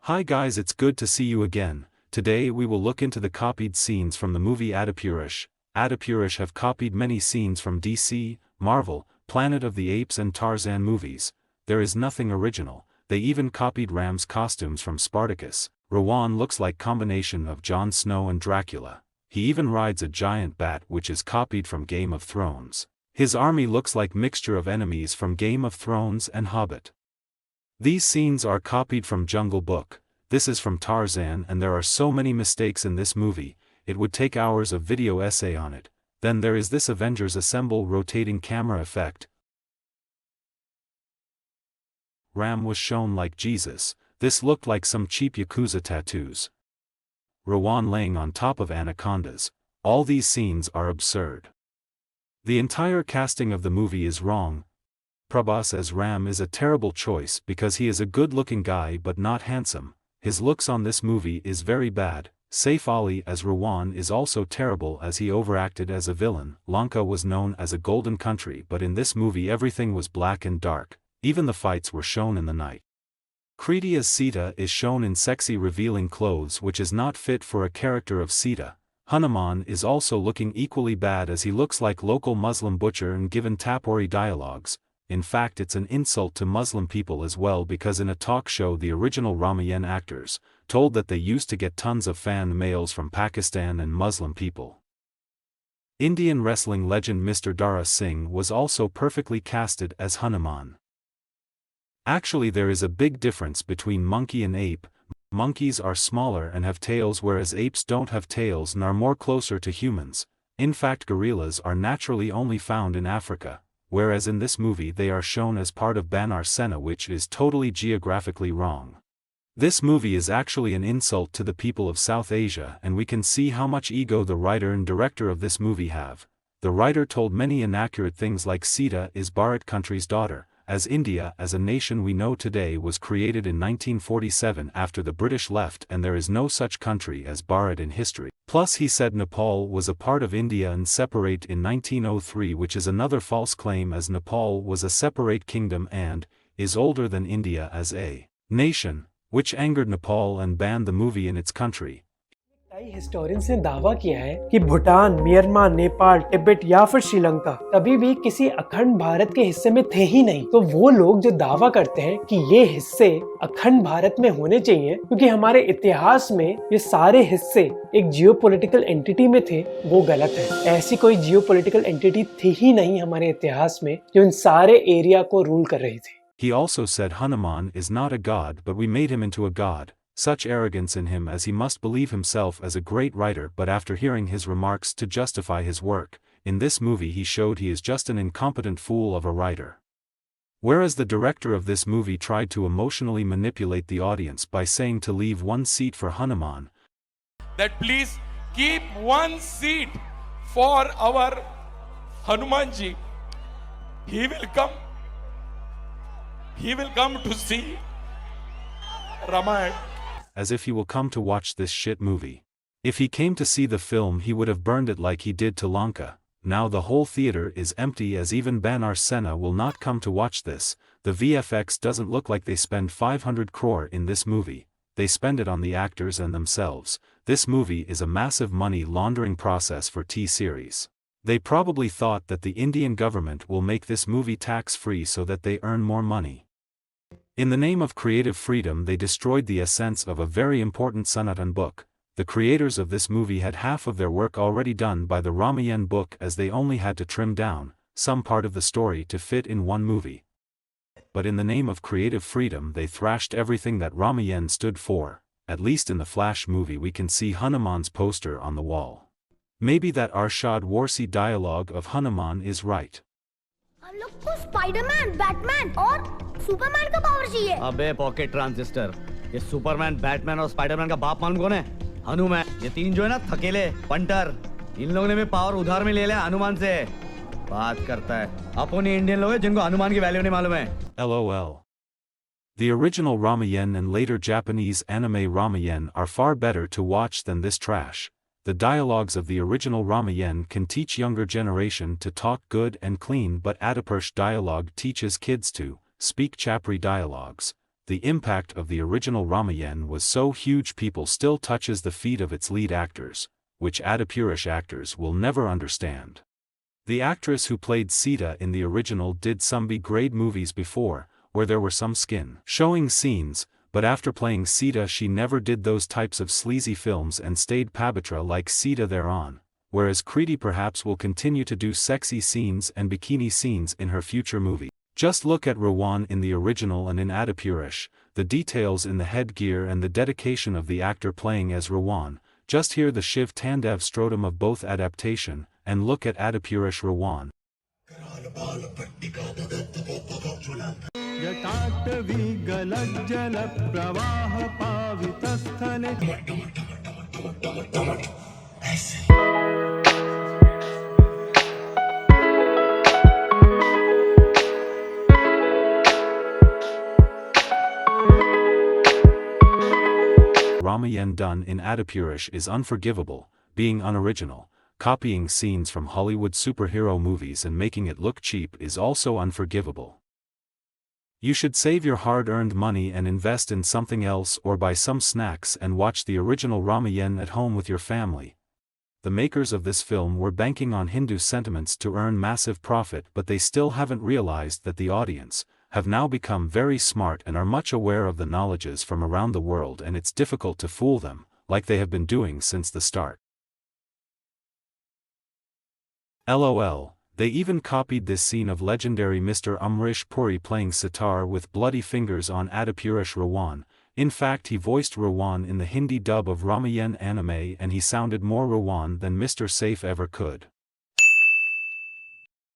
Hi guys, it's good to see you again. Today we will look into the copied scenes from the movie Adipurush. Adipurush have copied many scenes from DC, Marvel, Planet of the Apes and Tarzan movies. There is nothing original. They even copied Ram's costumes from Spartacus. Ramayana looks like combination of Jon Snow and Dracula. He even rides a giant bat which is copied from Game of Thrones. His army looks like mixture of enemies from Game of Thrones and Hobbit. These scenes are copied from Jungle Book. This is from Tarzan, and there are so many mistakes in this movie, it would take hours of video essay on it. Then there is this Avengers Assemble rotating camera effect. Ram was shown like Jesus. This looked like some cheap Yakuza tattoos. Ramayana laying on top of anacondas. All these scenes are absurd. The entire casting of the movie is wrong. Prabhas as Ram is a terrible choice because he is a good-looking guy but not handsome. His looks on this movie is very bad. Saif Ali as Ramayana is also terrible as he overacted as a villain. Lanka was known as a golden country, but in this movie everything was black and dark. Even the fights were shown in the night. Kriti as Sita is shown in sexy revealing clothes which is not fit for a character of Sita. Hanuman is also looking equally bad as he looks like local Muslim butcher and given Tapori dialogues. In fact, it's an insult to Muslim people as well, because in a talk show the original Ramayan actors told that they used to get tons of fan mails from Pakistan and Muslim people. Indian wrestling legend Mr. Dara Singh was also perfectly casted as Hanuman. Actually, there is a big difference between monkey and ape. Monkeys are smaller and have tails, whereas apes don't have tails and are more closer to humans. In fact, gorillas are naturally only found in Africa, whereas in this movie they are shown as part of Banar Sena, which is totally geographically wrong. This movie is actually an insult to the people of South Asia, and we can see how much ego the writer and director of this movie have. The writer told many inaccurate things like Sita is Bharat country's daughter, as India as a nation we know today was created in 1947 after the British left, and there is no such country as Bharat in history. Plus he said Nepal was a part of India and separate in 1903, which is another false claim, as Nepal was a separate kingdom and is older than India as a nation, which angered Nepal and banned the movie in its country. कई historians ने दावा किया है कि Bhutan, Myanmar, Nepal, Tibet या फिर श्रीलंका कभी भी किसी अखंड भारत के हिस्से में थे ही नहीं। तो वो लोग जो दावा करते हैं कि ये हिस्से अखंड भारत में होने चाहिए क्योंकि हमारे इतिहास में ये सारे हिस्से एक जियोपॉलिटिकल एंटिटी में थे, वो गलत है। ऐसी कोई जियोपॉलिटिकल एंटिटी थी ही नहीं हमारे इतिहास में जो इन सारे एरिया को रूल कर रही थी। He also said Hanuman is not a god, but we made him into a god. Such arrogance in him, as he must believe himself as a great writer, but after hearing his remarks to justify his work, in this movie he showed he is just an incompetent fool of a writer. Whereas the director of this movie tried to emotionally manipulate the audience by saying to leave one seat for Hanuman. That please keep one seat for our Hanumanji. He will come to see Ramayana. As if he will come to watch this shit movie. If he came to see the film, he would have burned it like he did to Lanka. Now the whole theater is empty, as even Banar Sena will not come to watch this. The VFX doesn't look like they spend 500 crore in this movie. They spend it on the actors and themselves. This movie is a massive money laundering process for T-Series. They probably thought that the Indian government will make this movie tax-free so that they earn more money. In the name of creative freedom, they destroyed the essence of a very important Sanatan book. The creators of this movie had half of their work already done by the Ramayan book, as they only had to trim down some part of the story to fit in one movie. But in the name of creative freedom, they thrashed everything that Ramayan stood for. At least in the Flash movie we can see Hanuman's poster on the wall. Maybe that Arshad Warsi dialogue of Hanuman is right. हम लोग को Spiderman, Batman और Superman का power चाहिए। अबे pocket transistor, ये Superman, Batman और Spiderman का बाप मालूम कौन है? हनुमान। ये तीन जो है ना थकेले पंटर, इन लोगों ने भी पावर उधार में ले लिया हनुमान से। बात करता है अपने इंडियन लोग हैं जिनको हनुमान की वैल्यू नहीं मालूम है। LOL. The original Ramayan and later Japanese anime Ramayan are far better to watch than this trash. The dialogues of the original Ramayan can teach younger generation to talk good and clean, but Adipurush dialogue teaches kids to speak Chapri dialogues. The impact of the original Ramayan was so huge people still touches the feet of its lead actors, which Adipurush actors will never understand. The actress who played Sita in the original did some B-grade movies before, where there were some skin showing scenes, but after playing Sita she never did those types of sleazy films and stayed Pabitra like Sita thereon, whereas Kriti perhaps will continue to do sexy scenes and bikini scenes in her future movie. Just look at Rawan in the original and in Adipurush, the details in the headgear and the dedication of the actor playing as Rawan. Just hear the Shiv Tandev Strotum of both Adaptation, and look at Adipurush Rawan. Ramayan done in Adipurush is unforgivable, being unoriginal. Copying scenes from Hollywood superhero movies and making it look cheap is also unforgivable. You should save your hard-earned money and invest in something else or buy some snacks and watch the original Ramayan at home with your family. The makers of this film were banking on Hindu sentiments to earn massive profit, but they still haven't realized that the audience have now become very smart and are much aware of the knowledges from around the world, and it's difficult to fool them, like they have been doing since the start. LOL, they even copied this scene of legendary Mr. Amrish Puri playing sitar with bloody fingers on Adipurush Rawan. In fact, he voiced Rawan in the Hindi dub of Ramayan anime and he sounded more Rawan than Mr. Saif ever could.